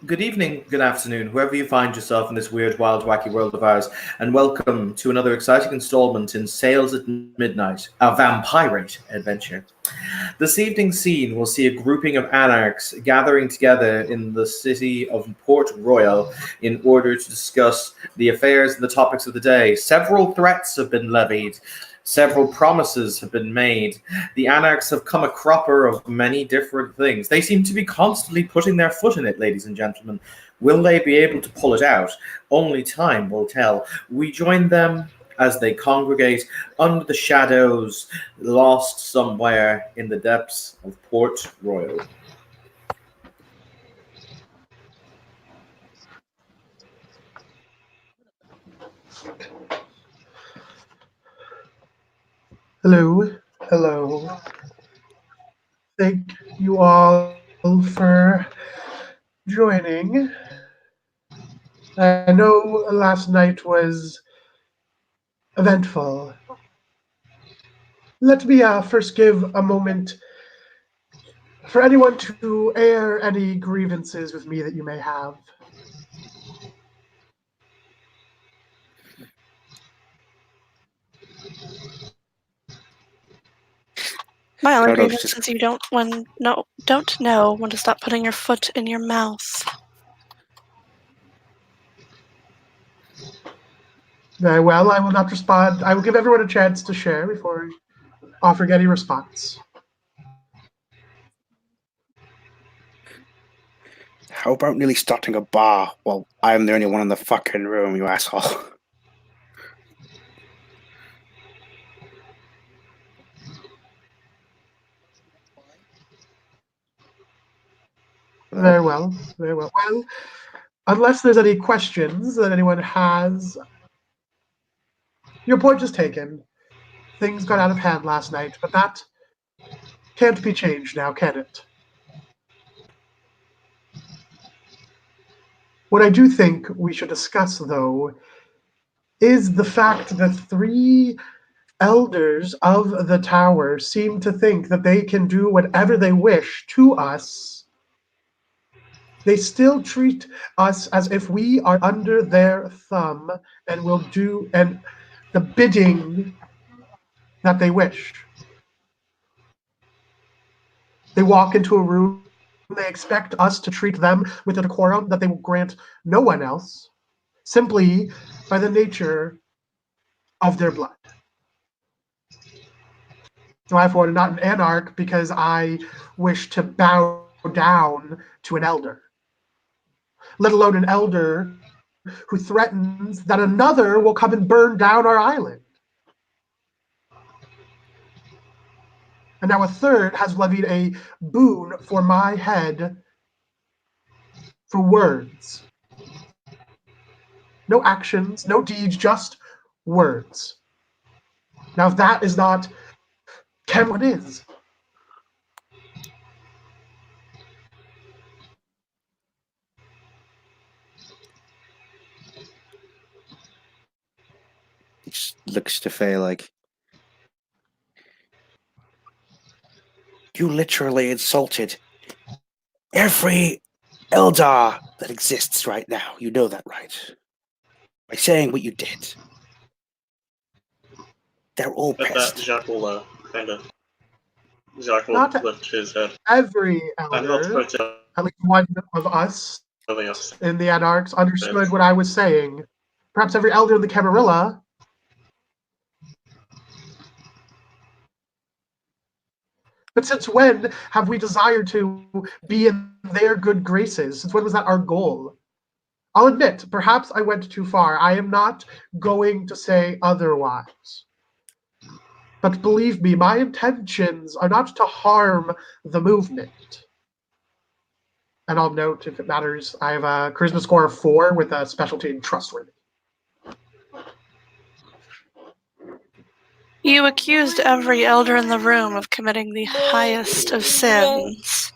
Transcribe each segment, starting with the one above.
Good evening, good afternoon, wherever you find yourself in this weird, wild, wacky world of ours, and welcome to another exciting installment in Sales at Midnight, a vampirate adventure. This evening's scene will see a grouping of anarchs gathering together in the city of Port Royal in order to discuss the affairs and the topics of the day. Several threats have been levied. Several promises have been made. The anarchs have come a cropper of many different things. They seem to be constantly putting their foot in it, ladies and gentlemen. Will they be able to pull it out? Only time will tell. We join them as they congregate under the shadows, lost somewhere in the depths of Port Royal. Hello, hello. Thank you all for joining. I know last night was eventful. Let me first give a moment for anyone to air any grievances with me that you may have. My only grievance is you don't know when to stop putting your foot in your mouth. Very well, I will not respond. I will give everyone a chance to share before offering any response. How about nearly starting a bar while I'm the only one in the fucking room, you asshole? Very well, very well. Well, unless there's any questions that anyone has, your point is taken. Things got out of hand last night, but that can't be changed now, can it? What I do think we should discuss, though, is the fact that 3 elders of the tower seem to think that they can do whatever they wish to us. They still treat us as if we are under their thumb and will do the bidding that they wish. They walk into a room, they expect us to treat them with a decorum that they will grant no one else, simply by the nature of their blood. So I, for one, am not an anarch because I wish to bow down to an elder, let alone an elder who threatens that another will come and burn down our island. And now a third has levied a boon for my head for words. No actions, no deeds, just words. Now, if that is not Ken, what is? He just looks to Faye like, you literally insulted every Eldar that exists right now. You know that, right? By saying what you did. They're all pissed. Jacques will kind of... Jacques will Not lift his head. Every elder, at least one of us in the Anarchs, understood what I was saying. Perhaps every elder in the Camarilla. But since when have we desired to be in their good graces? Since when was that our goal? I'll admit, perhaps I went too far. I am not going to say otherwise. But believe me, my intentions are not to harm the movement. And I'll note, if it matters, I have a charisma score of 4 with a specialty in trustworthy. You accused every elder in the room of committing the highest of sins.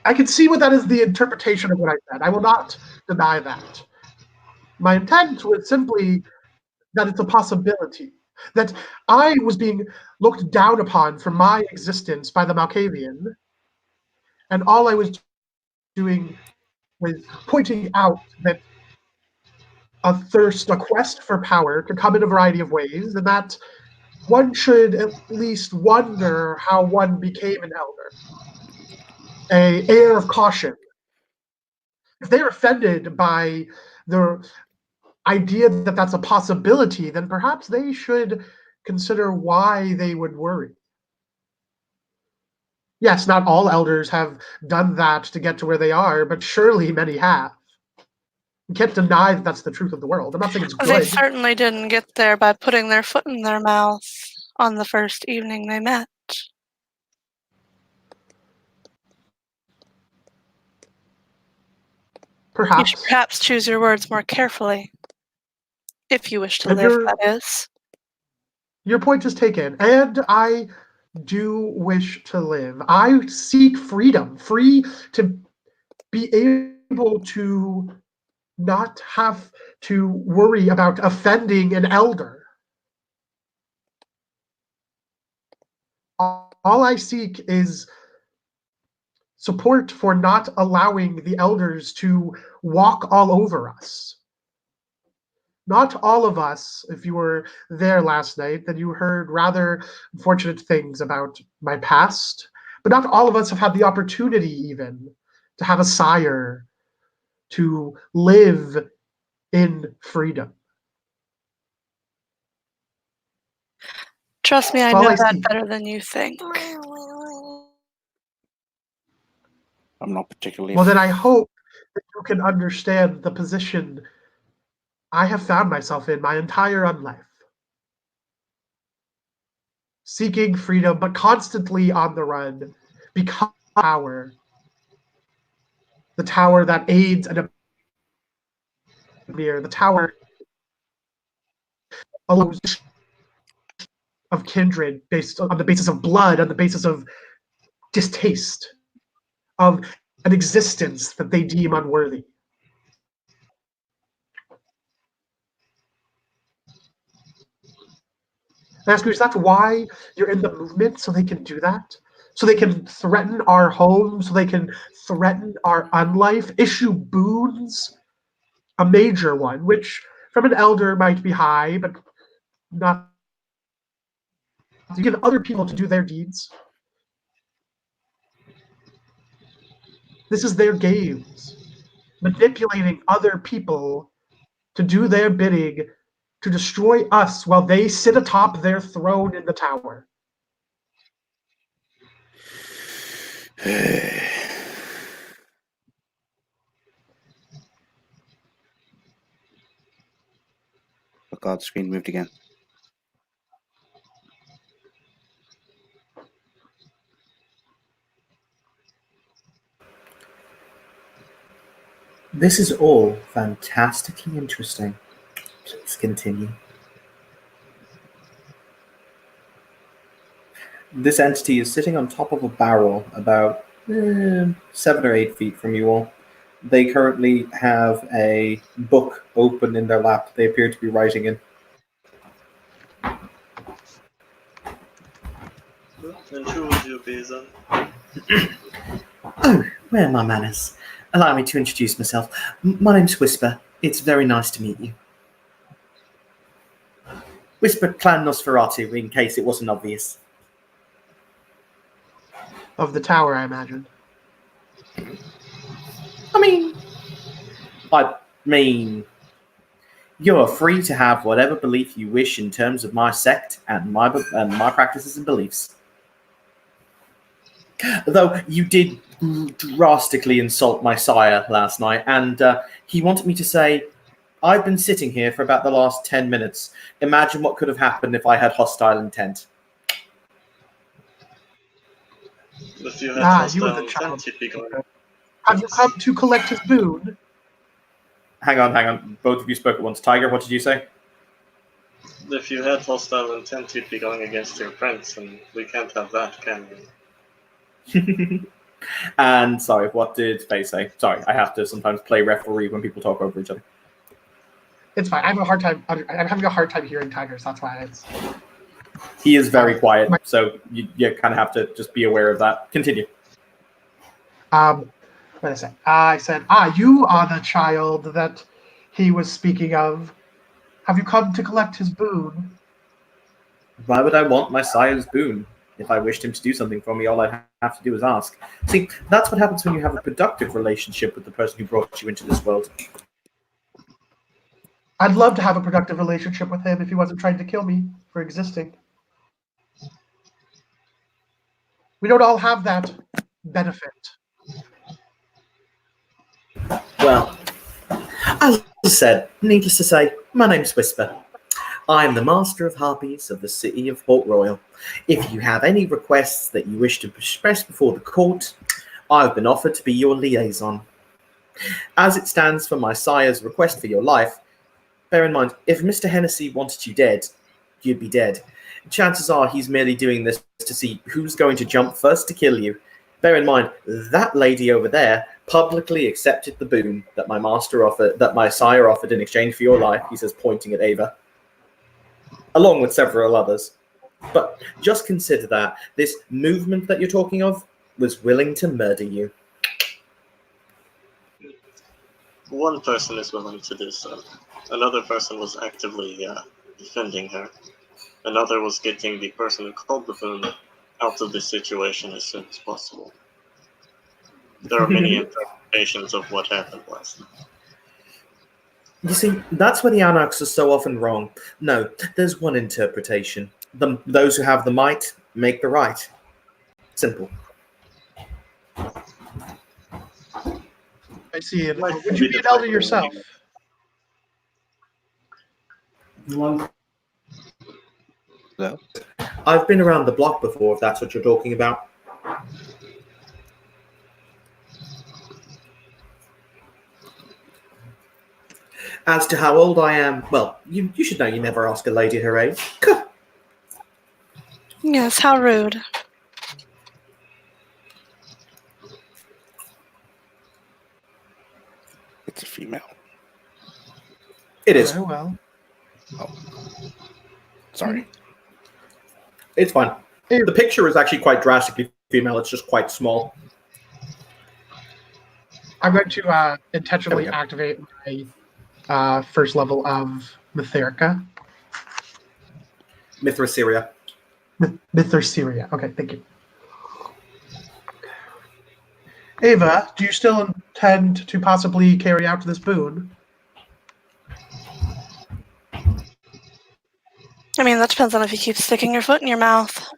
I can see what that is the interpretation of what I said. I will not deny that. My intent was simply that it's a possibility, that I was being looked down upon for my existence by the Malkavian, And all I was doing was pointing out that a quest for power can come in a variety of ways, and that one should at least wonder how one became an elder. An air of caution. If they're offended by the idea that that's a possibility, then perhaps they should consider why they would worry. Yes, not all elders have done that to get to where they are, but surely many have. You can't deny that that's the truth of the world. I'm not saying it's They good. certainly didn't get there by putting their foot in their mouth on the first evening they met. You should Perhaps. perhaps choose your words more carefully. If you wish to And live, that is. Your point is taken, and I do wish to live. I seek freedom, free to be able to not have to worry about offending an elder. All I seek is support for not allowing the elders to walk all over us. Not all of us, if you were there last night, then you heard rather unfortunate things about my past, but not all of us have had the opportunity even to have a sire, to live in freedom. Trust me, I All know I that see. better than you think. I'm not particularly. Well, then I hope that you can understand the position I have found myself in my entire life. Seeking freedom, but constantly on the run, because power. The tower that aids and the tower allows of kindred based on the basis of blood, on the basis of distaste, of an existence that they deem unworthy. I ask you, is that why you're in the movement, so they can do that? So they can threaten our home, so they can threaten our unlife, issue boons, a major one, which from an elder might be high, but not to give other people to do their deeds. This is their games, manipulating other people to do their bidding, to destroy us while they sit atop their throne in the tower. Oh God, the screen moved again. This is all fantastically interesting. Please continue. This entity is sitting on top of a barrel about 7 or 8 feet from you all. They currently have a book open in their lap. They appear to be writing in. And who would you be then? Oh, where are my manners? Allow me to introduce myself. My name's Whisper. It's very nice to meet you. Whisper Clan Nosferatu, in case it wasn't obvious. Of the tower, I imagine. I mean, you're free to have whatever belief you wish in terms of my sect and my practices and beliefs. Though you did drastically insult my sire last night, and he wanted me to say, I've been sitting here for about the last 10 minutes. Imagine what could have happened if I had hostile intent. If you had you were hostile the child. intent, you'd be going. Have you come to collect his boon? Hang on. Both of you spoke at once. Tiger, what did you say? If you had hostile intent, you'd be going against your friends, and we can't have that, can we? And sorry, what did Faye say? Sorry, I have to sometimes play referee when people talk over each other. It's fine. I'm having a hard time hearing Tigers. That's why it's. He is very quiet, so you kind of have to just be aware of that. Continue. What did I say? I said, you are the child that he was speaking of. Have you come to collect his boon? Why would I want my sire's boon? If I wished him to do something for me, all I'd have to do is ask. See, that's what happens when you have a productive relationship with the person who brought you into this world. I'd love to have a productive relationship with him if he wasn't trying to kill me for existing. We don't all have that benefit. Well, as I said, needless to say, my name's Whisper. I am the Master of Harpies of the city of Port Royal. If you have any requests that you wish to express before the court, I have been offered to be your liaison. As it stands for my sire's request for your life, bear in mind, if Mr. Hennessy wanted you dead, you'd be dead. Chances are he's merely doing this to see who's going to jump first to kill you. Bear in mind, that lady over there publicly accepted the boon that my sire offered in exchange for your life, he says, pointing at Ava, along with several others. But just consider that this movement that you're talking of was willing to murder you. One person is willing to do so. Another person was actively defending her. Another was getting the person who called the boon out of this situation as soon as possible. There are many interpretations of what happened last night. You see, that's where the Anarchs are so often wrong. No, there's one interpretation. Those who have the might make the right. Simple. I see it. Would you be an elder yourself? No. I've been around the block before, if that's what you're talking about. As to how old I am, well, you should know you never ask a lady her age. Yes, how rude. It's a female. It is. Very well. Sorry. It's fine. The picture is actually quite drastically female. It's just quite small. I'm going to intentionally activate my first level of Mytherica. Mithrasyria. Mythrasyria. Okay, thank you. Ava, do you still intend to possibly carry out this boon? I mean, that depends on if you keep sticking your foot in your mouth.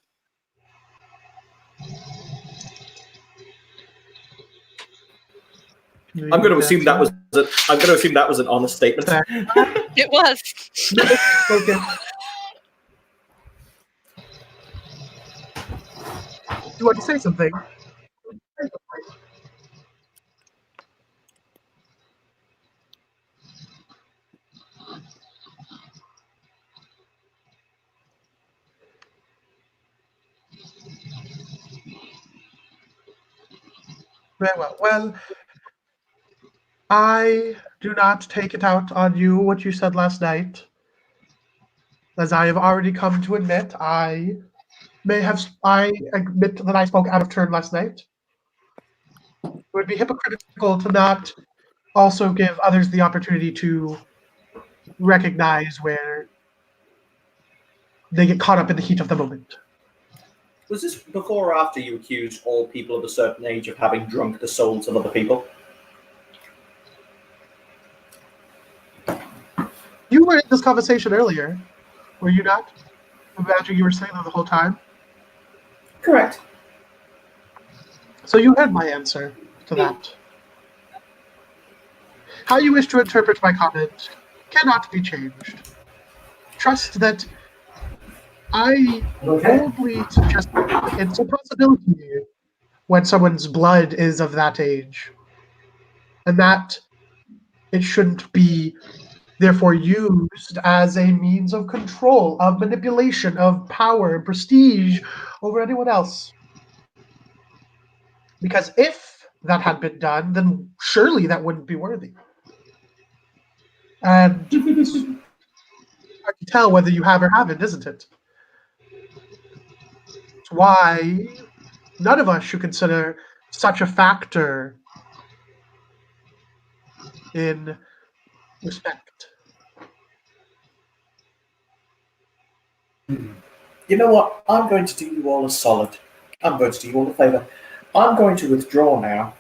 I'm going to assume that was an honest statement. It was. Okay. Do you want to say something? Very well. Well, I do not take it out on you what you said last night. As I have already come to admit, I admit that I spoke out of turn last night. It would be hypocritical to not also give others the opportunity to recognize where they get caught up in the heat of the moment. Was this before or after you accused all people of a certain age of having drunk the souls of other people? You were in this conversation earlier, were you not? Imagine you were saying that the whole time. Correct. So you heard my answer to that. How you wish to interpret my comment cannot be changed. Trust that I boldly suggest that it's a possibility when someone's blood is of that age, and that it shouldn't be therefore used as a means of control, of manipulation, of power and prestige over anyone else. Because if that had been done, then surely that wouldn't be worthy. And it's hard to tell whether you have or haven't, isn't it? It's why none of us should consider such a factor in respect. You know what? I'm going to do you all a solid. I'm going to do you all a favour. I'm going to withdraw now,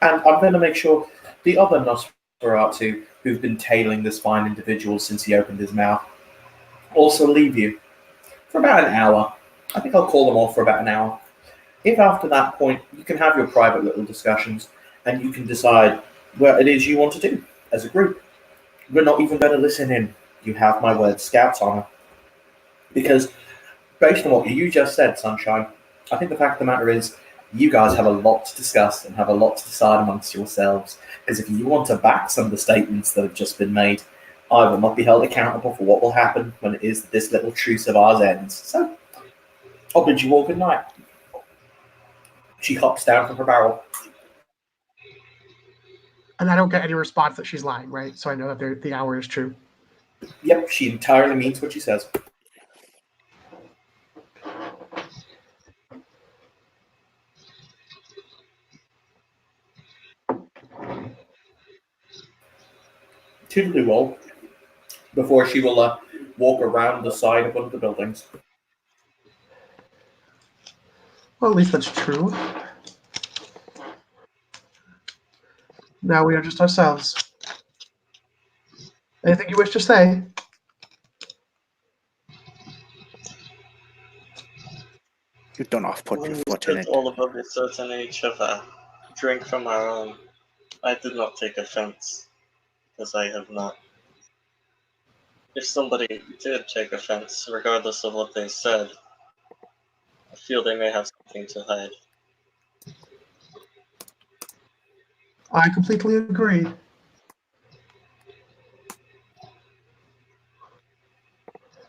and I'm going to make sure the other Nosferatu who've been tailing this fine individual since he opened his mouth also leave you for about an hour. I think I'll call them off for about an hour. If after that point you can have your private little discussions and you can decide what it is you want to do as a group, we're not even going to listen in. You have my word, Scout's honor. Because based on what you just said, Sunshine, I think the fact of the matter is you guys have a lot to discuss and have a lot to decide amongst yourselves. Because if you want to back some of the statements that have just been made, I will not be held accountable for what will happen when it is that this little truce of ours ends. So, I'll bid you all good night. She hops down from her barrel. And I don't get any response that she's lying, right? So I know that the hour is true. Yep, she entirely means what she says. Toodaloo all, before she will walk around the side of one of the buildings. Well, at least that's true. Now we are just ourselves. Anything you wish to say? You don't off put your When foot we in it. all above a certain age have a drink from our own, I did not take offense, because I have not. If somebody did take offense, regardless of what they said, I feel they may have something to hide. I completely agree.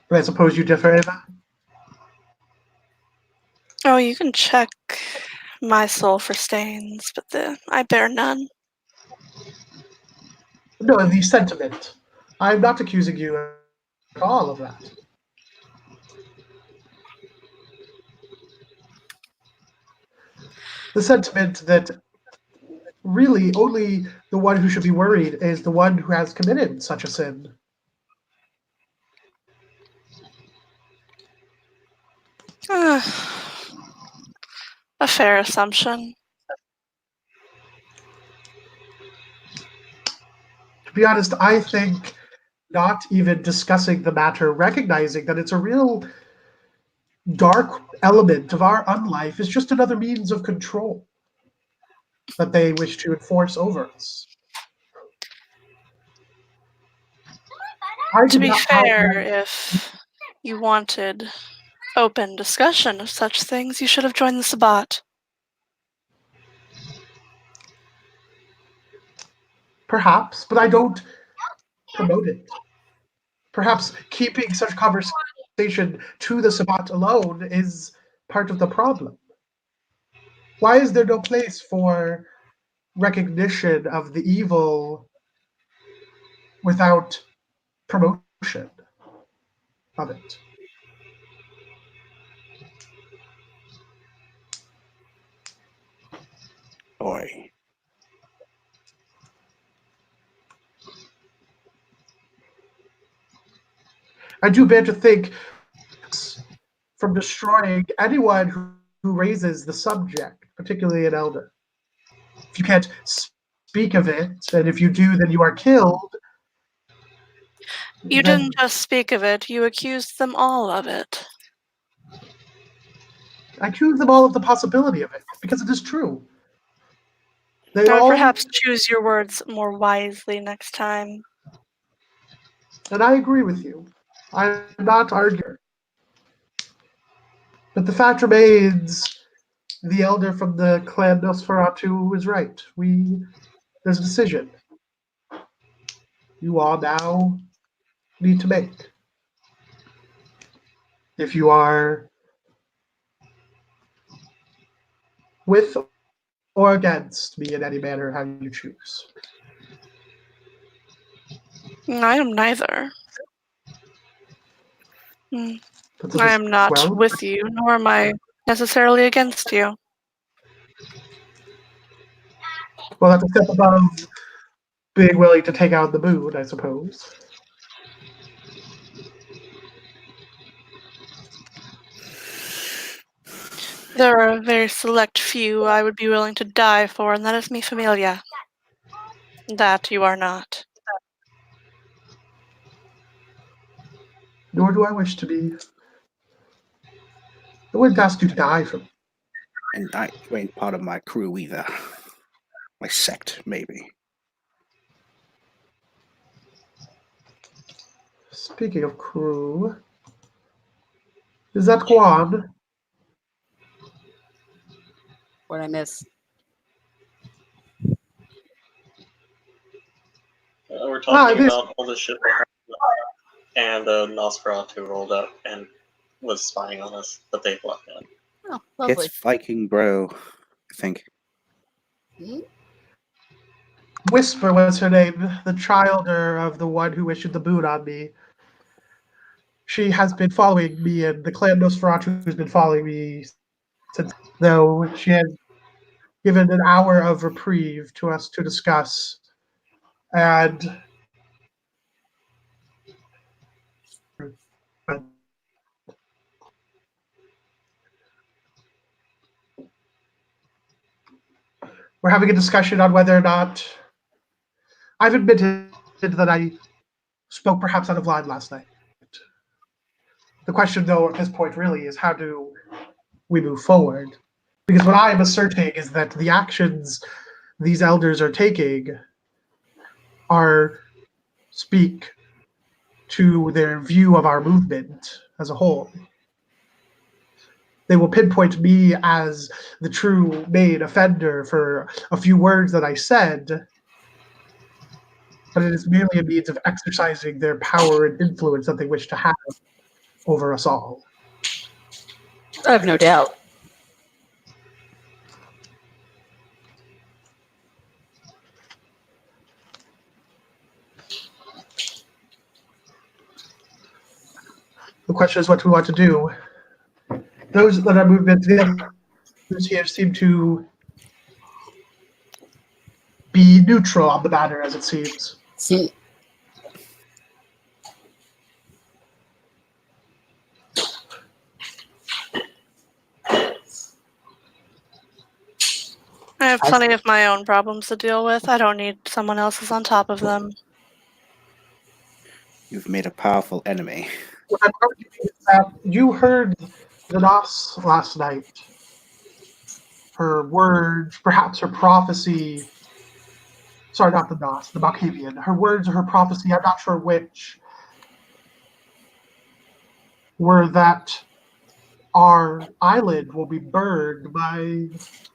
But I suppose you differ, Ava? Oh, you can check my soul for stains, but I bear none. No, the sentiment. I'm not accusing you at all of that. The sentiment that really only the one who should be worried is the one who has committed such a sin. A fair assumption. To be honest, I think not even discussing the matter, recognizing that it's a real dark element of our unlife, is just another means of control that they wish to enforce over us. To be fair, if you wanted open discussion of such things, you should have joined the Sabbat. Perhaps, but I don't promote it. Perhaps keeping such conversation to the Sabbat alone is part of the problem. Why is there no place for recognition of the evil without promotion of it? Boy. I do bear to think from destroying anyone who raises the subject, particularly an elder. If you can't speak of it, and if you do, then you are killed. You then didn't just speak of it, you accused them all of it. I accuse them all of the possibility of it, because it is true. They Or all, perhaps choose your words more wisely next time. and I agree with you. I'm not arguing. But the fact remains, the elder from the clan Nosferatu is right. There's a decision you all now need to make. If you are with or against me in any manner, how you choose. I am neither. That's I am not well, with you, nor am I necessarily against you. Well, that's a step above being willing to take out the moon, I suppose. There are a very select few I would be willing to die for, and that is mi familia. That you are not. Nor do I wish to be. I wouldn't ask you to die for me. And you ain't part of my crew either. My sect, maybe. Speaking of crew, is that Guan? What I miss? We're talking this- about all the shit and Nosferatu rolled up and was spying on us, but they blocked in. Oh, lovely. It's Viking Bro, I think. Whisper was her name, the childer of the one who issued the boot on me. She has been following me, and the clan Nosferatu has been following me since, though she has given an hour of reprieve to us to discuss. And we're having a discussion on whether or not I've admitted that I spoke perhaps out of line last night. The question, though, at this point really is how do we move forward? Because what I am asserting is that the actions these elders are taking speak to their view of our movement as a whole. They will pinpoint me as the true main offender for a few words that I said, but it is merely a means of exercising their power and influence that they wish to have over us all. I have no doubt. The question is what we want to do. Those that are movement, the others here seem to be neutral on the matter, as it seems. I have plenty of my own problems to deal with. I don't need someone else's on top of them. You've made a powerful enemy. What I'm arguing is that you heard the Nos last night. Her words, perhaps her prophecy. Sorry, not the Nos, the Malkavian. Her words or her prophecy, I'm not sure which, were that our island will be burned by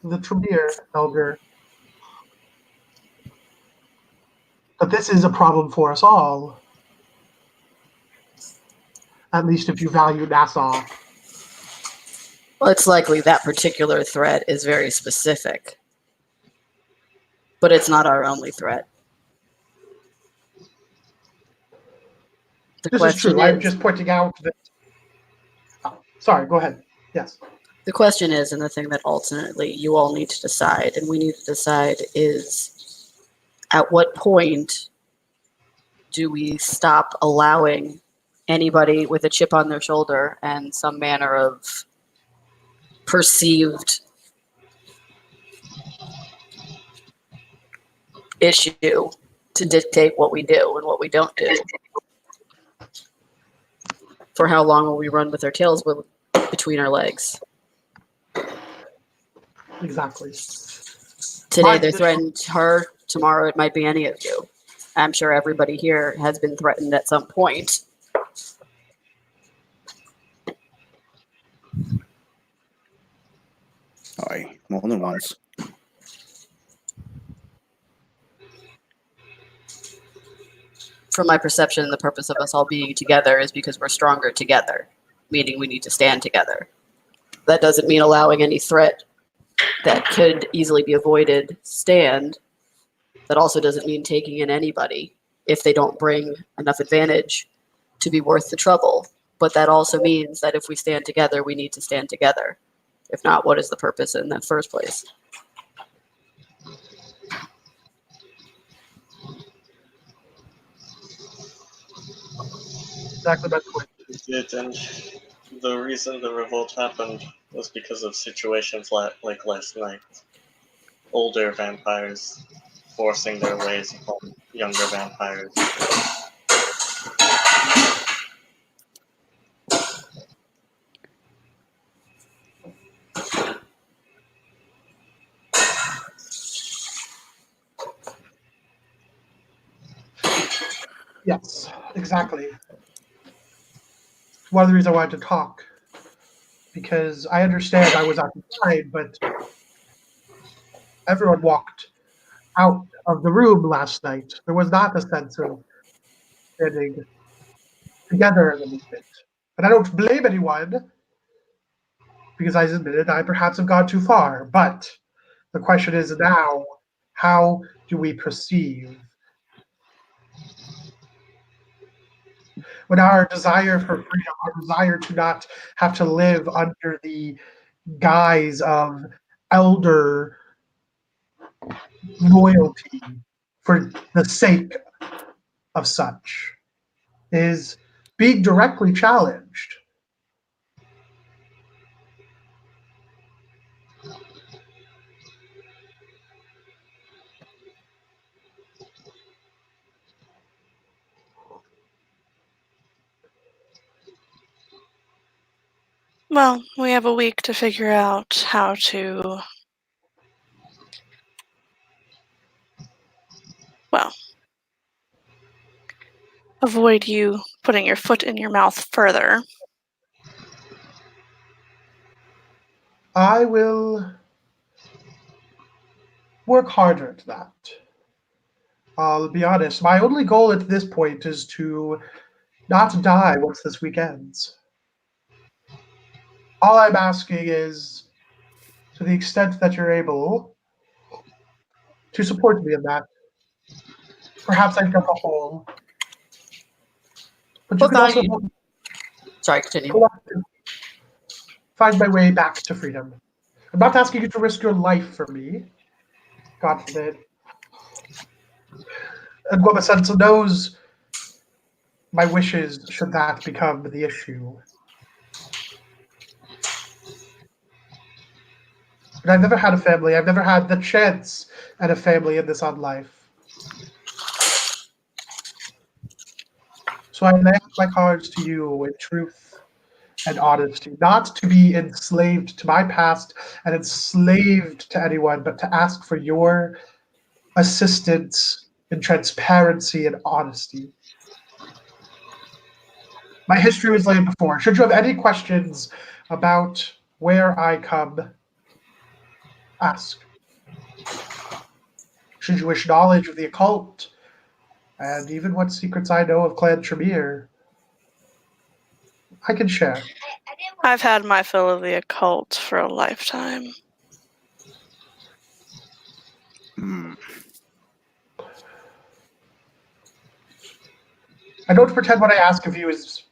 the Tremere Elder. But this is a problem for us all. At least if you value Nassau. Well, it's likely that particular threat is very specific. But it's not our only threat. This is true. I'm just pointing out that... Oh, sorry, go ahead. Yes. The question is, and the thing that ultimately you all need to decide, and we need to decide, is at what point do we stop allowing anybody with a chip on their shoulder and some manner of perceived issue to dictate what we do and what we don't do? For how long will we run with our tails between our legs? Exactly. Today they're threatening her, tomorrow it might be any of you. I'm sure everybody here has been threatened at some point. Aye, more than once. From my perception, the purpose of us all being together is because we're stronger together, meaning we need to stand together. That doesn't mean allowing any threat that could easily be avoided stand. That also doesn't mean taking in anybody if they don't bring enough advantage to be worth the trouble. But that also means that if we stand together, we need to stand together. If not, what is the purpose in the first place? exactly my point. It did, and the reason the revolt happened was because of situations like last night. Older vampires forcing their ways upon younger vampires. Yes, exactly. One of the reasons I wanted to talk, because I understand I was occupied, but everyone walked out of the room last night. There was not a sense of standing together in the movement. And I don't blame anyone, because I admitted I perhaps have gone too far. But the question is now, how do we perceive when our desire for freedom, our desire to not have to live under the guise of elder loyalty for the sake of such, is being directly challenged? Well, we have a week to figure out how to, well, avoid you putting your foot in your mouth further. I will work harder at that. I'll be honest, my only goal at this point is to not die once this week ends. All I'm asking is, to the extent that you're able, to support me in that. Perhaps I jump a hole, but you Well, can also fine. Sorry, continue. find my way back to freedom. I'm not asking you to risk your life for me, God forbid. And Goma Senso knows my wishes should that become the issue. But I've never had a family. I've never had the chance at a family in this odd life. So I lay out my cards to you with truth and honesty, not to be enslaved to my past and enslaved to anyone, but to ask for your assistance in transparency and honesty. My history was laid before. Should you have any questions about where I come, ask. Should you wish knowledge of the occult, and even what secrets I know of Clan Tremere, I can share. I've had my fill of the occult for a lifetime. Hmm. I don't pretend what I ask of you is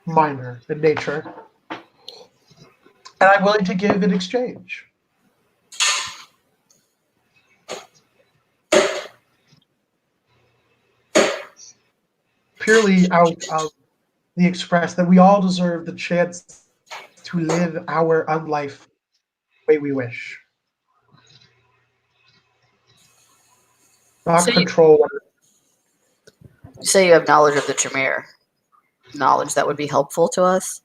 minor in nature, and I'm willing to give in exchange. Purely out of the express that we all deserve the chance to live our unlife the way we wish. Not So you- control. Say you have knowledge of the Tremere. Knowledge that would be helpful to us.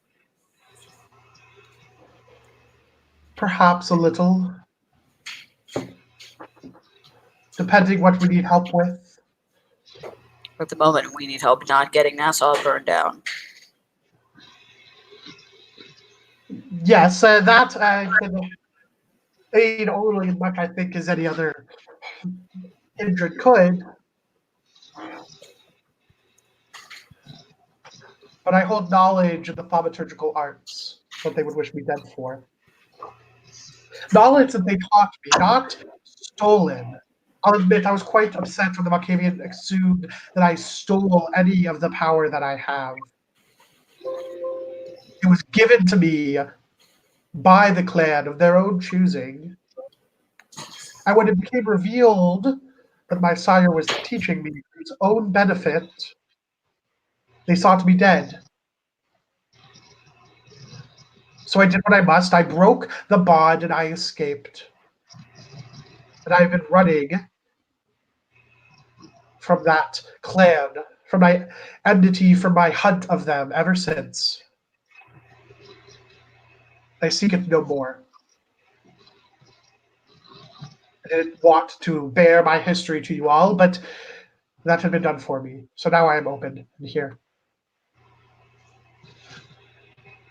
Perhaps a little. Depending what we need help with. At the moment, we need help not getting Nassau burned down. Yes, that can aid only as much, I think, as any other kindred could. But I hold knowledge of the thaumaturgical arts, what they would wish me dead for. Knowledge that they taught me, not stolen. I'll admit I was quite upset when the Malkavian assumed that I stole any of the power that I have. It was given to me by the clan of their own choosing. And when it became revealed that my sire was teaching me for his own benefit, they sought me dead. So I did what I must. I broke the bond and I escaped. And I've been running from that clan, from my enmity, from my hunt of them ever since. I seek it no more. I didn't want to bear my history to you all, but that had been done for me. So now I am open and here.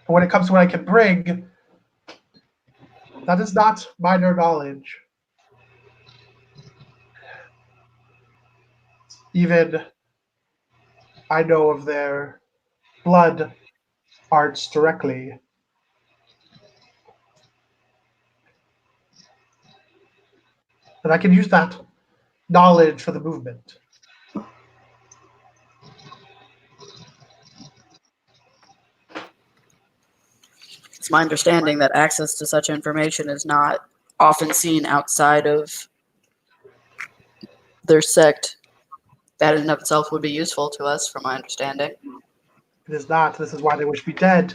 And when it comes to what I can bring, that is not minor knowledge. Even I know of their blood arts directly. And I can use that knowledge for the movement. It's my understanding that access to such information is not often seen outside of their sect. That in and of itself would be useful to us, from my understanding. It is not. This is why they wish me dead.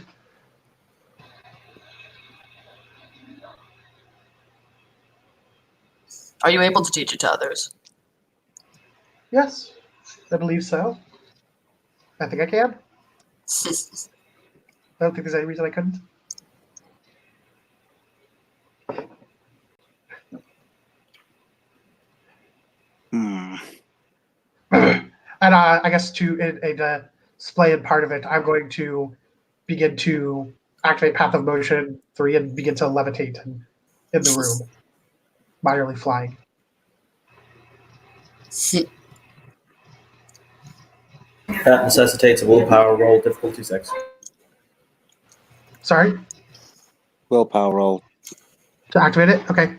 Are you able to teach it to others? Yes, I believe so. I think I can. I don't think there's any reason I couldn't. And I guess to display in part of it, I'm going to begin to activate Path of Motion 3 and begin to levitate in the room, minorly flying. That necessitates a willpower roll, difficulty 6. Sorry, Willpower roll. to activate it? Okay.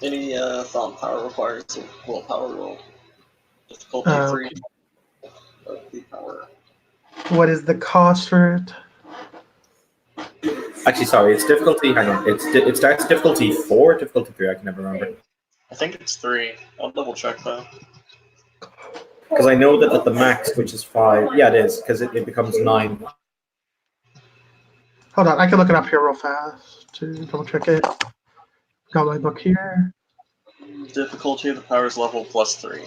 Any thought power requires a willpower roll. Difficulty Okay. 3 of the power. What is the cost for it? Actually, sorry, it's difficulty. Hang on, it starts difficulty 4, difficulty 3. I can never remember I think it's 3. I'll double check though. because I know that at the max, which is 5. Yeah, it is because it becomes 9. Hold on, I can look it up here real fast to double check it. Got my book here. Difficulty of the powers level plus 3.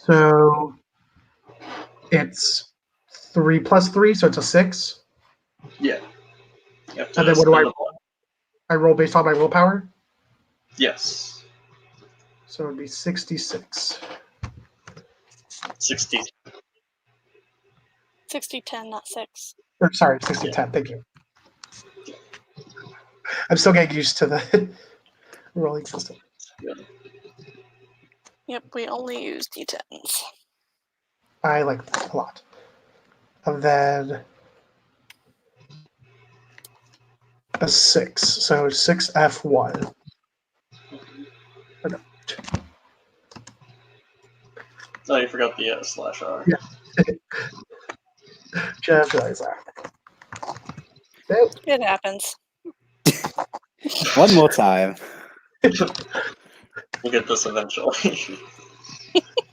So it's 3 plus 3, so it's a 6. Yeah. You have to And then what do spend I roll based on my willpower? Yes. So it would be 66. 60. 60-10, not 6. Or, sorry, 60-10. Thank you. I'm still getting used to the rolling system. Yep, we only use D10s. I like that a lot. And then a 6. So 6F1. Oh, you forgot the slash R. Yeah. Just realized that. Nope. It happens. One more time. We'll get this eventually.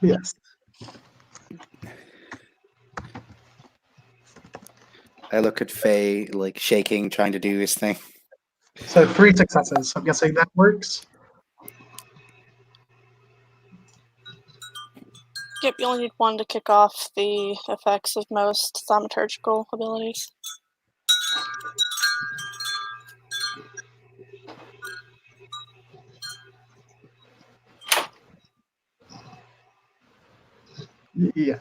Yes. I look at Faye, like shaking, trying to do his thing. So 3 successes. I'm guessing that works. Yep, you only need 1 to kick off the effects of most thaumaturgical abilities. Yeah.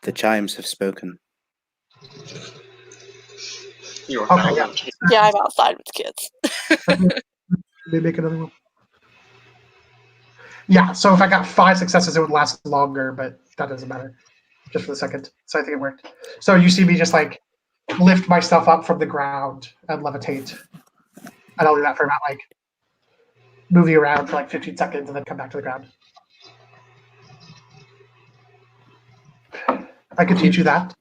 The chimes have spoken. You're Okay, found yeah. empty. Yeah, I'm outside with kids. They make another one. Yeah, so if I got 5 successes, it would last longer, but that doesn't matter. Just for the second. So I think it worked. So you see me just like lift my stuff up from the ground and levitate. And I'll do that for about like moving around for like 15 seconds and then come back to the ground. I could teach you that.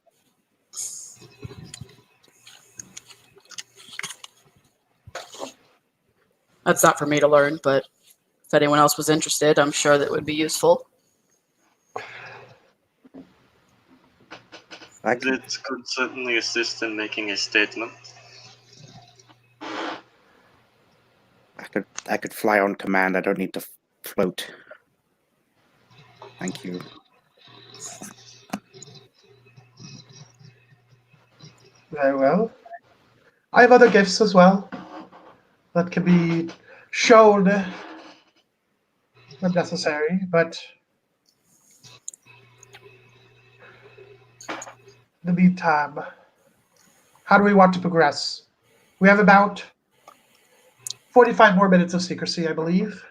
That's not for me to learn, but if anyone else was interested, I'm sure that would be useful. I could, It could certainly assist in making a statement. I could fly on command. I don't need to float. Thank you. Very well. I have other gifts as well that can be shown when necessary, but in the meantime, how do we want to progress? We have about 45 more minutes of secrecy, I believe.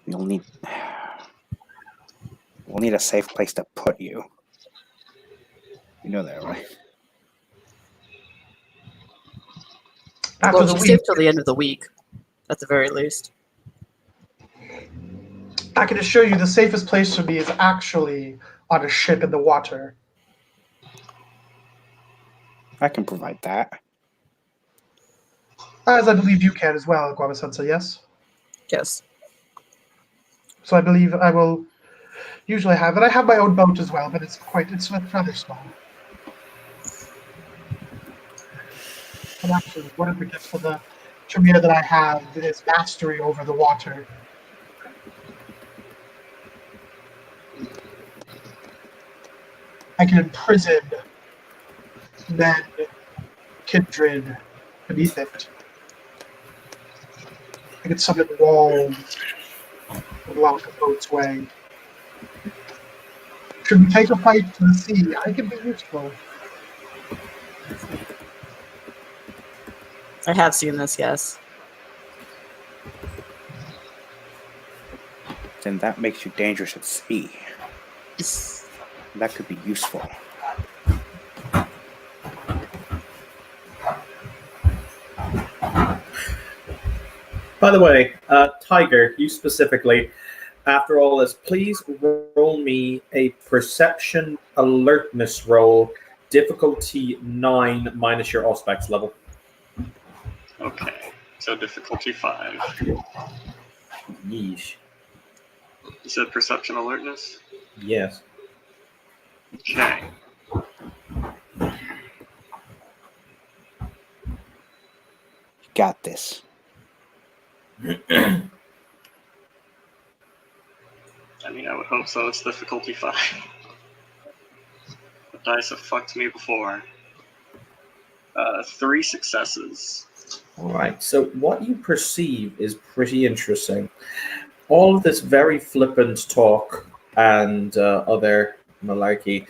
We'll need a safe place to put you. You know that, right? After Well, the she's week, safe till the end of the week, at the very least. I can assure you the safest place for me is actually on a ship in the water. I can provide that. As I believe you can as well, Guama-sensei, yes? Yes. So I believe I will usually have it. I have my own boat as well, but it's rather small. And actually, one of the gifts for the Tremere that I have is mastery over the water. I can imprison men, kindred beneath it. I can summon walls and block a boat's way. Should we take a fight to the sea, I can be useful. I have seen this, yes. Then that makes you dangerous at sea. That could be useful. By the way, Tiger, you specifically, after all this, please roll me a perception alertness roll, difficulty 9 minus your Auspex level. Okay, so difficulty 5. Yeesh. You said perception alertness? Yes. Okay. Got this. I mean, I would hope so. It's difficulty 5. The dice have fucked me before. 3 successes. All right. So what you perceive is pretty interesting. All of this very flippant talk and other malarkey.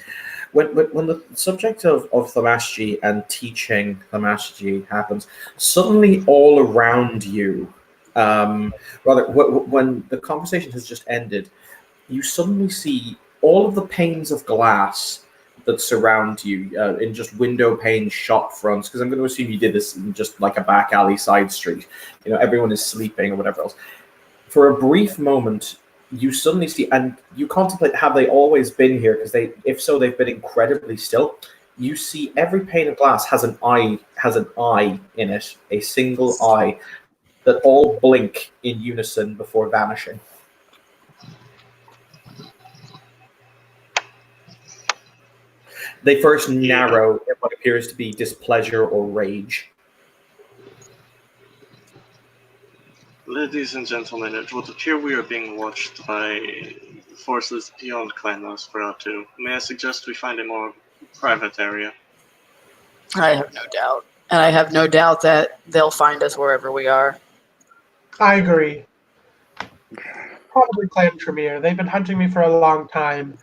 When the subject of thaumaturgy and teaching thaumaturgy happens, suddenly all around you, when the conversation has just ended, you suddenly see all of the panes of glass that surround you in just window pane shop fronts, because I'm going to assume you did this in just like a back alley side street. You know, everyone is sleeping or whatever else. For a brief moment, you suddenly see, and you contemplate, have they always been here? Because if so, they've been incredibly still. You see every pane of glass has an eye in it, a single eye, that all blink in unison before vanishing. They first narrow in what appears to be displeasure or rage. Ladies and gentlemen, it would appear we are being watched by forces beyond Clan Nosferatu. May I suggest we find a more private area? I have no doubt. And I have no doubt that they'll find us wherever we are. I agree. Probably Clan Tremere. They've been hunting me for a long time.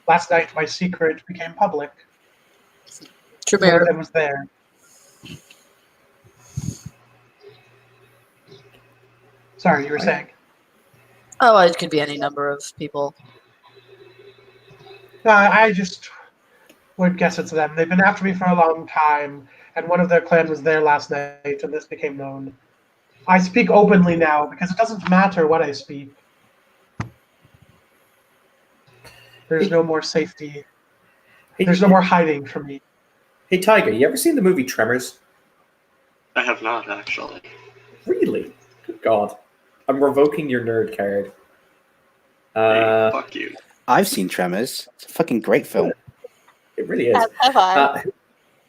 Last night, my secret became public. Tremere, It was there. Sorry, you were saying? oh, it could be any number of people. I just would guess it's them. They've been after me for a long time, and one of their clan was there last night, and this became known. I speak openly now because it doesn't matter what I speak. There's no more safety. There's no more hiding from me. Hey, Tiger, you ever seen the movie Tremors? I have not, actually. Really? Good God. I'm revoking your nerd card. Hey, fuck you. I've seen Tremors. It's a fucking great film. It really is. Have I?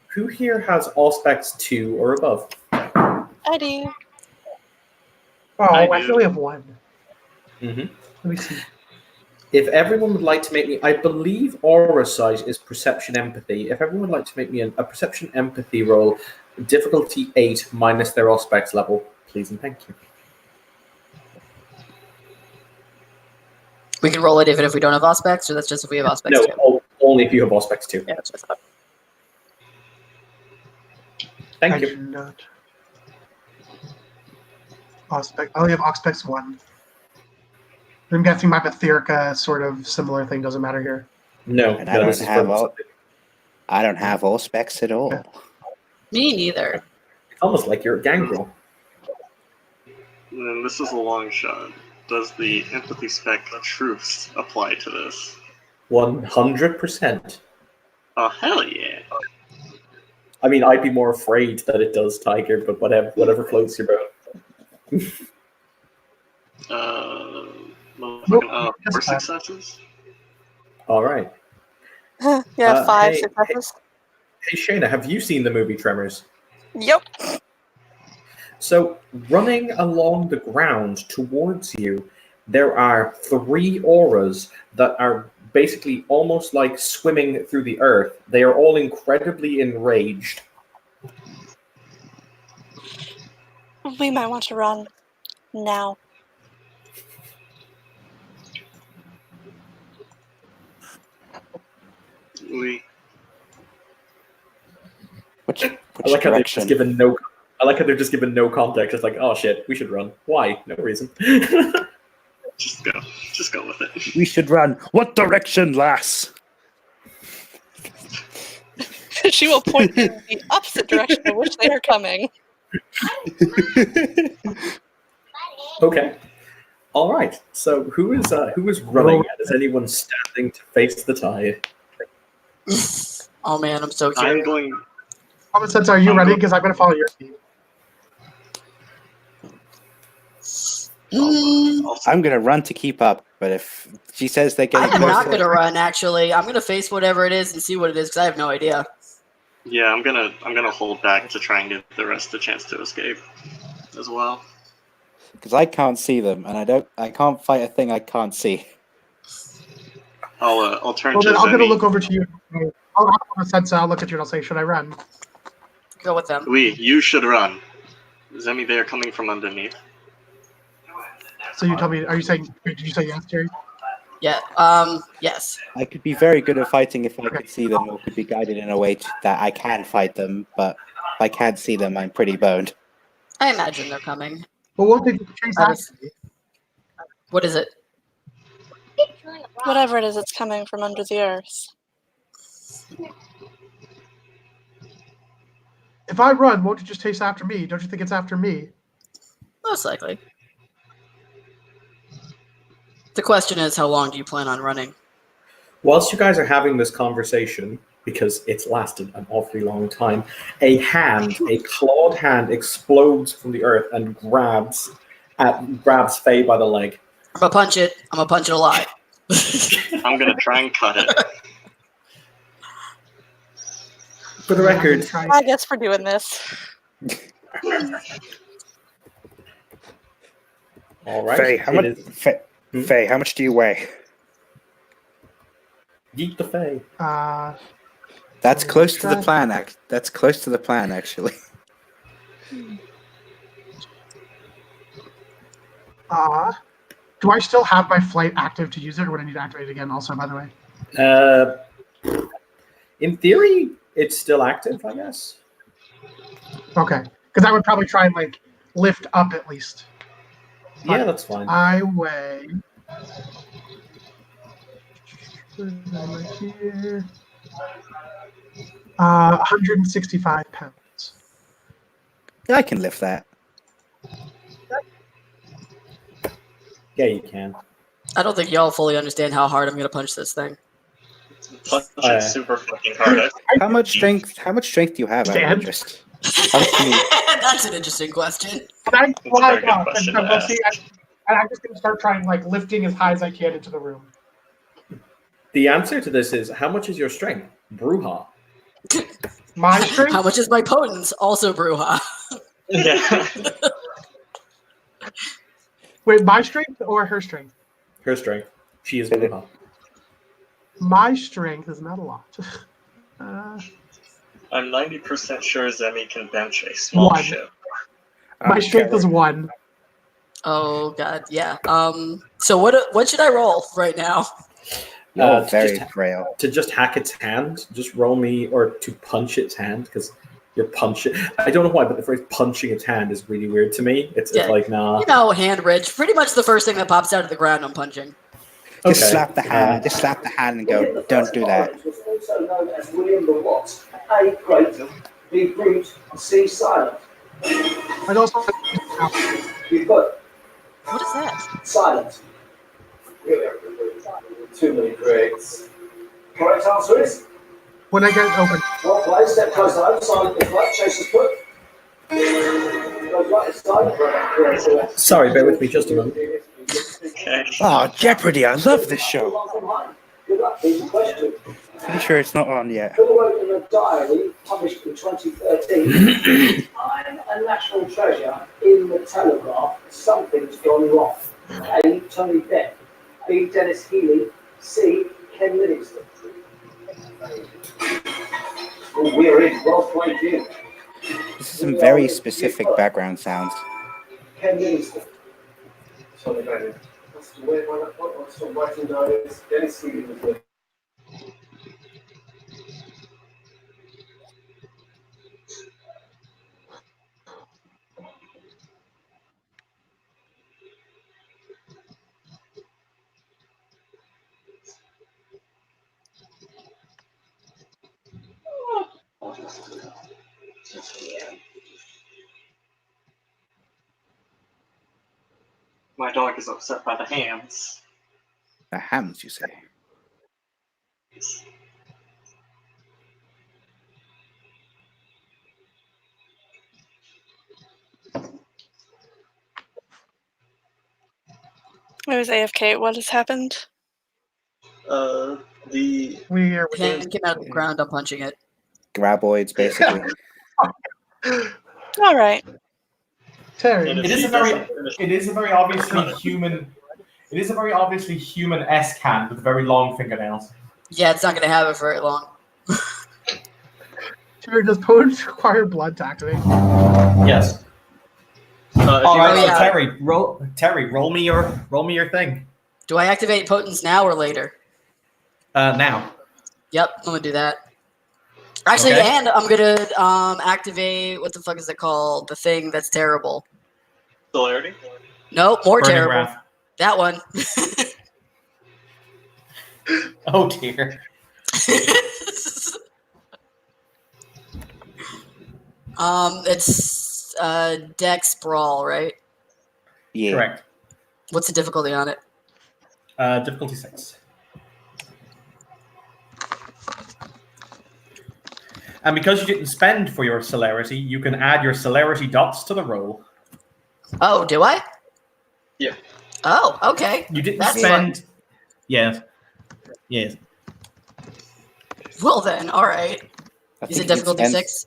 Who here has Auspex 2 or above? Eddie. Oh, I I do. only have one. Mm-hmm. Let me see. If everyone would like to make me, I believe aura sight is perception empathy. If everyone would like to make me a perception empathy roll, difficulty 8 minus their Auspex level, please and thank you. We can roll it even if we don't have Auspex, or that's just if we have Auspex No, too. only if you have Auspex 2. Yeah, that's what I thought. Thank I you. do not. Auspex. I only have Auspex 1. I'm guessing my Betherica sort of similar thing doesn't matter here. No, And I no, don't this is have for all. I don't have all specs at all. Me neither. It's almost like you're a gangrel. And this is a long shot. Does the empathy spec truths apply to this? 100%. Oh, hell yeah. I mean, I'd be more afraid that it does, Tiger, but whatever floats your boat. Motherfucking, 4 successes? All right. Yeah, 5 hey, successes. Hey, Shayna, have you seen the movie Tremors? Yep. So, running along the ground towards you, there are 3 auras that are basically almost like swimming through the earth. They are all incredibly enraged. We might want to run now. We Which I like how they've just direction? given no. I like how they're just given no context. It's like, oh shit, we should run. Why? No reason. just go. Just go with it. We should run. What direction, lass? She will point in the opposite direction in which they are coming. Okay. All right. So who is running? And is anyone standing to face the tide? Oh man, I'm so I'm curious. going. Common sense, are you ready? Because I'm going to follow your lead. I'm gonna run to keep up, but if she says they're getting I'm not closer, gonna run. Actually, I'm gonna face whatever it is and see what it is because I have no idea. Yeah, I'm gonna hold back to try and give the rest a chance to escape, as well. because I can't see them, and I can't fight a thing I can't see. I'll turn Well, to then I'm going to Zemi. look over to you. I'll have Common Sense, I'll look at you and I'll say, should I run? Go with them. You should run. Zemi, they are coming from underneath. So you tell me, are you saying, wait, did you say yes, Jerry? Yeah. Yes. I could be very good at fighting if I could see them, or could be guided in a way that I can fight them. But if I can't see them, I'm pretty boned. I imagine they're coming. Well, won't they chase That after is- me? What is it? Whatever it is, it's coming from under the earth. If I run, won't it just chase after me? Don't you think it's after me? Most likely. The question is, how long do you plan on running? Whilst you guys are having this conversation, because it's lasted an awfully long time, a clawed hand, explodes from the earth and grabs Faye by the leg. I'm gonna punch it. I'm gonna punch it a lot. I'm gonna try and cut it. For the record, I guess we're doing this. all right. Faye, how it much? is- Faye, how much do you weigh? Yeet the Faye. That's close to the plan. That's close to the plan, actually. Do I still have my flight active to use it, or would I need to activate it again also, by the way? In theory, it's still active, I guess. Okay. Because I would probably try and, like, lift up at least. Yeah, that's fine. I weigh... Right here. 165 pounds. I can lift that. Yeah, you can. I don't think y'all fully understand how hard I'm gonna punch this thing. Punch it super fucking hard. How much strength? How much strength do you have? Out of Stand. interest? How much do you need? That's an interesting question. And I That's a very good up, question and to we'll ask. see. And I'm just going to start trying, like, lifting as high as I can into the room. The answer to this is how much is your strength? Bruja. My strength? How much is my potence? Also Bruja. Yeah. Wait, my strength or her strength? Her strength. She is Bruja. My strength is not a lot. I'm 90% sure Zemi can bench a small One. ship. My strength is 1. Oh god, yeah. So what should I roll right now? You're to very just- frail. To just hack its hand, just roll me, or to punch its hand, because you're punching. I don't know why, but the phrase punching its hand is really weird to me. It's Yeah. like, nah. You know, hand rich. Pretty much the first thing that pops out of the ground I'm punching. Just Okay. slap the hand. Just slap the hand and go. Don't do that. Was also known as William the What, A. Great, B. Brute, C. Silent. I'd also You've got What is that? silent. Too many Gregs. Correct answer is when I get open. well played, step close to home, silent is right, chaser's foot. Goes right, it's silent. Correct. Sorry, bear with me just a moment. Okay. Oh, Jeopardy! I love this show. Good luck, easy question. Pretty sure it's not on yet. Bill wrote in a diary published in 2013, I'm a national treasure in the Telegraph, something's gone wrong. A. Tony Depp, B. Dennis Healy, C. Ken Livingston. Well, we're in, well played you. This is some very specific background sounds. Ken Livingston. Sorry, David. That's the weird one. I'm still writing down this. Dennis Healy was there. My dog is upset by the hands. The hams, you say? I was AFK. What has happened? The We are Hand came out of the ground, I'm punching it. Graboids, basically. All right. Terry. if It is she a very- doesn't finish- It is a very obviously human. It is a very obviously human-esque hand with very long fingernails. Yeah, it's not gonna have it very long. Terry, does potence require blood to activate? Yes. if All you right, want- yeah. so Terry, roll me your thing. Do I activate potence now or later? Now. Yep, I'm gonna do that. Actually, Okay. and I'm gonna activate what the fuck is it called? The thing that's terrible. Celerity? Nope, more Burning terrible. Wrath. That one. Oh dear. It's Dex Brawl, right? Yeah. Correct. What's the difficulty on it? Difficulty 6. And because you didn't spend for your celerity, you can add your celerity dots to the roll. Oh, do I? Yeah. Oh, okay. You didn't That's spend. Yes. Yes. Well then, all right. I Is think it you difficulty spend- 6?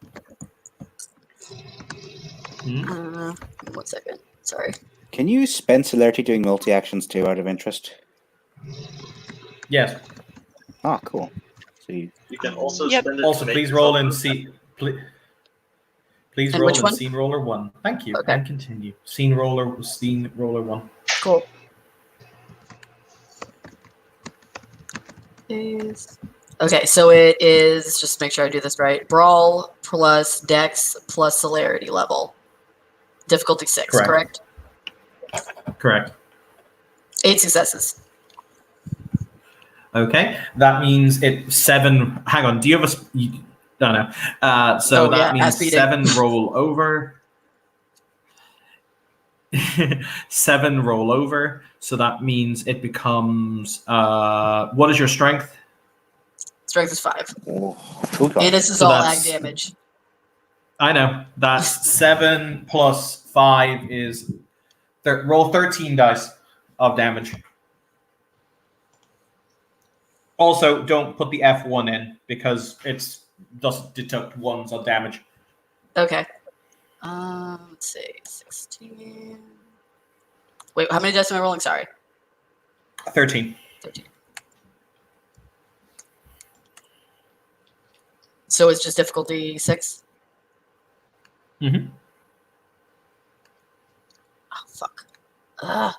Hmm? 1 second. Sorry. Can you spend celerity doing multi-actions too, out of interest? Yes. Oh, cool. So you, You can also Yep. spend it Also, to make please roll in yourself- Please And roll which in one? scene roller 1. Thank you. Okay. And continue. Scene roller 1. Cool. Okay, so it is, just make sure I do this right, Brawl plus Dex plus Celerity level. Difficulty 6, Correct. correct? Correct. 8 successes. Okay. That means it's 7. Hang on. Do you have a? No, no. So Oh, that yeah, means ass beating. 7 roll over. 7 roll over. So that means it becomes. What is your strength? Strength is 5. oh, cool. And this is So all ag that's- damage. I know. That's 7 plus 5 is Roll 13 dice of damage. Also, don't put the F1 in because it doesn't detect ones on damage. Okay. Let's see. 16. Wait, how many dice am I rolling? Sorry. 13. 13. So it's just difficulty 6? Mm-hmm. Oh, fuck. Ugh.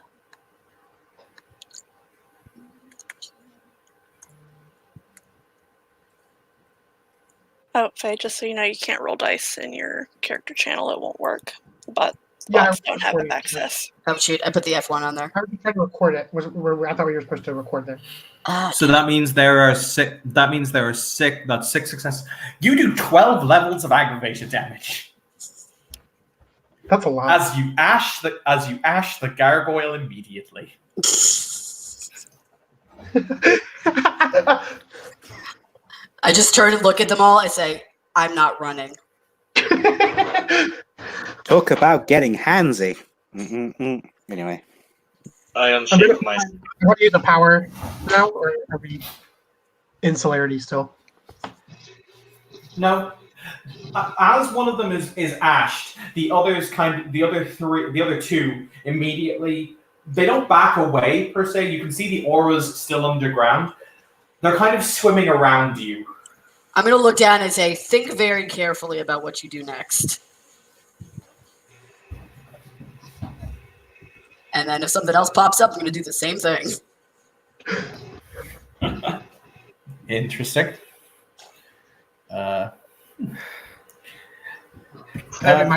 Oh, Faye, just so you know, you can't roll dice in your character channel. It won't work. But Yeah, bots don't have recording. access. Oh, shoot. I put the F1 on there. I was trying to record it. I thought we were supposed to record there. So that means there are six. That means there are six. That's 6 successes. You do 12 levels of aggravated damage That's a lot. as you ash the gargoyle immediately. I just turn and look at them all. I say, I'm not running. Talk about getting handsy. Anyway. I unsheath my. I want to use a power now, or are we in celerity still? No. As one of them is ashed, the other two immediately, they don't back away per se. You can see the auras still underground. They're kind of swimming around you. I'm going to look down and say, think very carefully about what you do next. And then if something else pops up, I'm going to do the same thing. Interesting.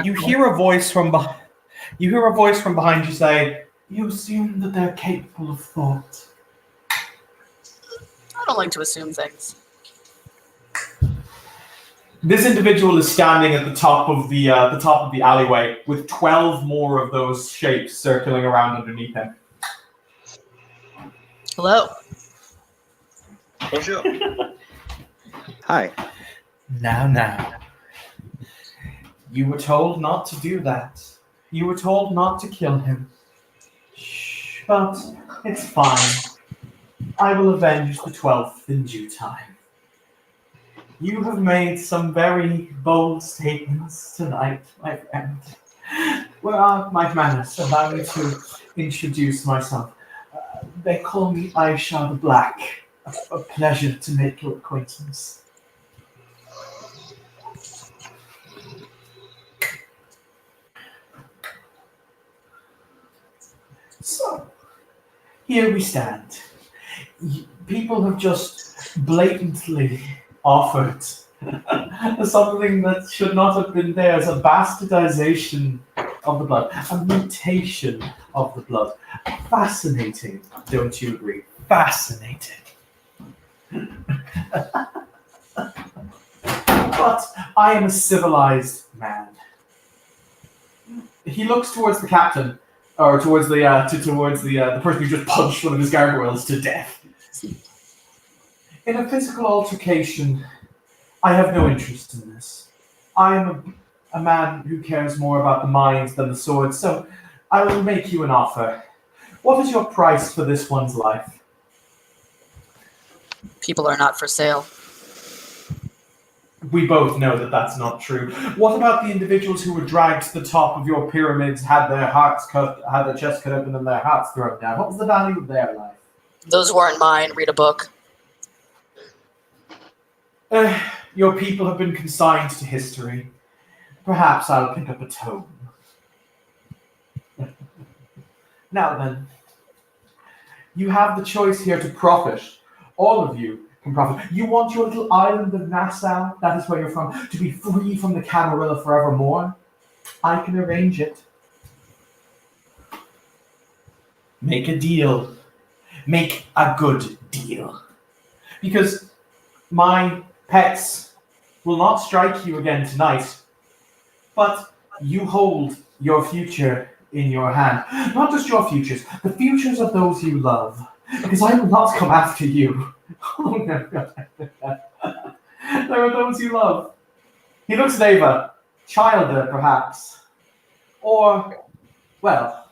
You hear a voice from behind you say, "You assume that they're capable of thought." I don't like to assume things. This individual is standing at the top of the alleyway with 12 more of those shapes circling around underneath him. Hello. Bonjour. Hi. Now. You were told not to do that. You were told not to kill him. Shh, but it's fine. I will avenge the 12th in due time. You have made some very bold statements tonight, my friend. Where are my manners? Allow me to introduce myself. They call me Aisha the Black. A pleasure to make your acquaintance. So, here we stand. People have just blatantly offered something that should not have been there as a bastardization of the blood, a mutation of the blood. Fascinating, don't you agree? Fascinating. But I am a civilized man. He looks towards the captain, or towards the person who just punched one of his gargoyles to death. In a physical altercation, I have no interest in this. I am a man who cares more about the mind than the sword, so I will make you an offer. What is your price for this one's life? People are not for sale. We both know that that's not true. What about the individuals who were dragged to the top of your pyramids, had their hearts cut, had their chests cut open and their hearts thrown down? What was the value of their life? Those weren't mine. Read a book. Your people have been consigned to history. Perhaps I'll pick up a tome. Now then, you have the choice here to profit. All of you can profit. You want your little island of Nassau, that is where you're from, to be free from the Camarilla forevermore? I can arrange it. Make a deal. Make a good deal. Because my pets will not strike you again tonight, but you hold your future in your hand. Not just your futures, the futures of those you love. Because I will not come after you. Oh no, God. There are those you love. He looks at Ava, childer perhaps. Or, well,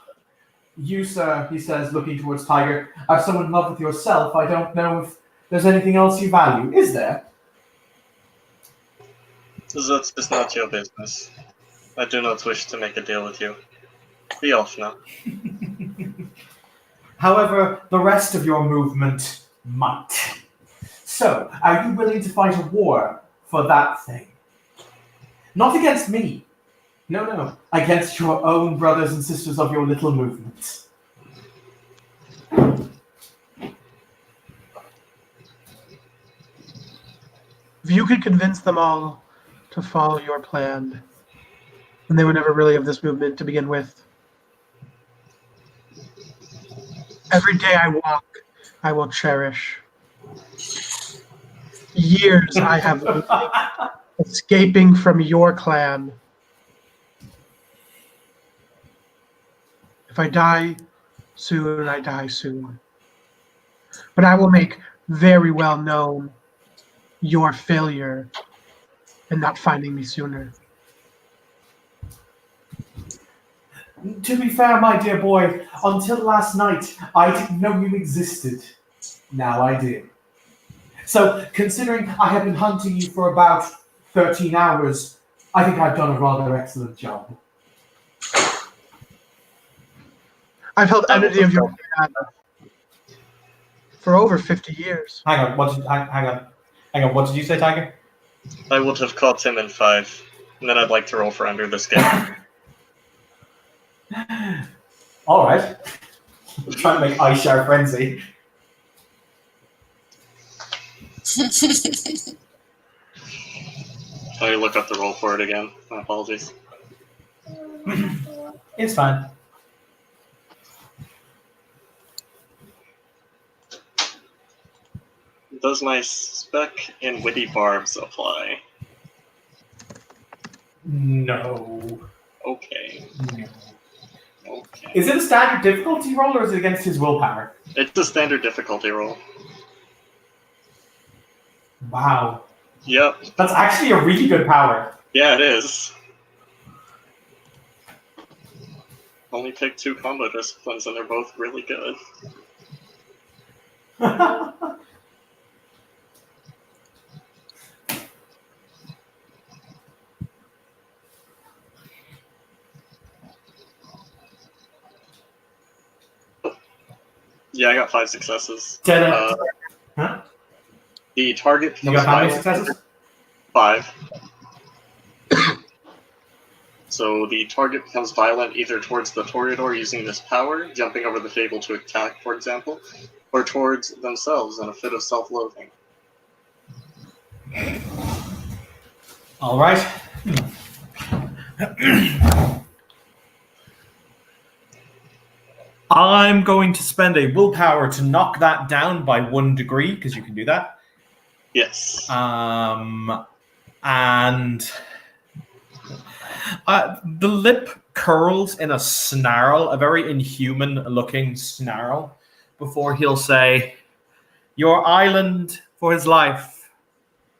You, sir, he says, looking towards Tiger, are so in love with yourself, I don't know if there's anything else you value. Is there? That is not your business. I do not wish to make a deal with you. Be off now. However, the rest of your movement might. So, are you willing to fight a war for that thing? Not against me. No. Against your own brothers and sisters of your little movement. If you could convince them all to follow your plan, then they were never really of this movement to begin with. Every day I walk, I will cherish. Years I have lived escaping from your clan. If I die soon, I die soon. But I will make very well known your failure in not finding me sooner. To be fair, my dear boy, until last night, I didn't know you existed. Now I do. So, considering I have been hunting you for about 13 hours, I think I've done a rather excellent job. I've held enmity of your clan for over 50 years. Hang on, what did you say, Tiger? I would have caught him in 5, and then I'd like to roll for under this game. Alright. I'm trying to make Aisha frenzy. I look up the roll for it again. My apologies. It's fine. Does my spec in Witty Barbs apply? No. Okay. No. Okay. Is it a standard difficulty roll or is it against his willpower? It's a standard difficulty roll. Wow. Yep. That's actually a really good power. Yeah, it is. Only picked 2 combo disciplines and they're both really good. Yeah, I got 5 successes. Huh? The target You becomes got how many violent. successes? 5. So the target becomes violent either towards the Toreador using this power, jumping over the table to attack, for example, or towards themselves in a fit of self-loathing. All right. I'm going to spend a willpower to knock that down by 1 degree, because you can do that. Yes. And the lip curls in a snarl, a very inhuman-looking snarl, before he'll say, "Your island for his life.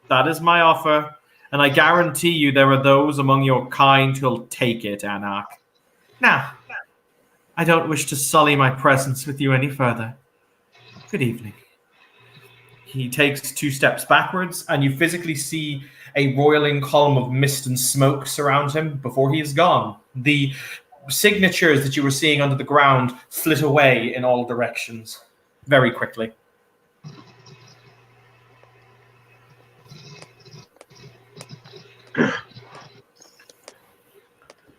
That is my offer, and I guarantee you there are those among your kind who'll take it, Anarch. Now, I don't wish to sully my presence with you any further. Good evening." He takes 2 steps backwards, and you physically see a roiling column of mist and smoke surround him before he is gone. The signatures that you were seeing under the ground flit away in all directions very quickly.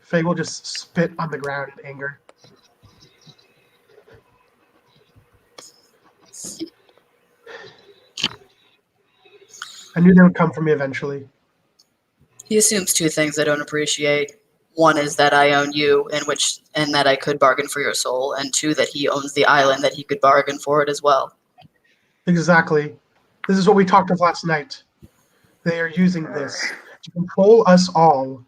Faye will just spit on the ground in anger. I knew they would come for me eventually. He assumes 2 things I don't appreciate. One is that I own you, and that I could bargain for your soul, and 2, that he owns the island, that he could bargain for it as well. Exactly. This is what we talked of last night. They are using this to control us all.